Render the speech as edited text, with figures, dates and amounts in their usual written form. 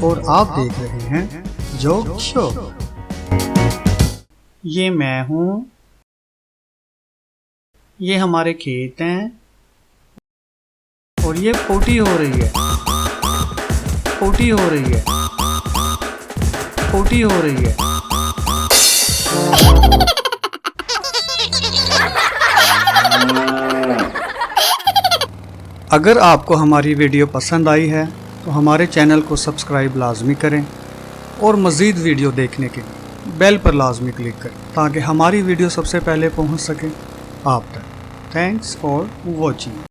और आप देख रहे हैं जोक शो। ये मैं हूँ, ये हमारे खेत हैं और ये पोटी हो रही है, पोटी हो रही है, पोटी हो रही है। अगर आपको हमारी वीडियो पसंद आई है तो हमारे चैनल को सब्सक्राइब लाजमी करें और मज़ीद वीडियो देखने के लिए बेल पर लाजमी क्लिक करें ताकि हमारी वीडियो सबसे पहले पहुंच सके आप तक। Thanks for watching.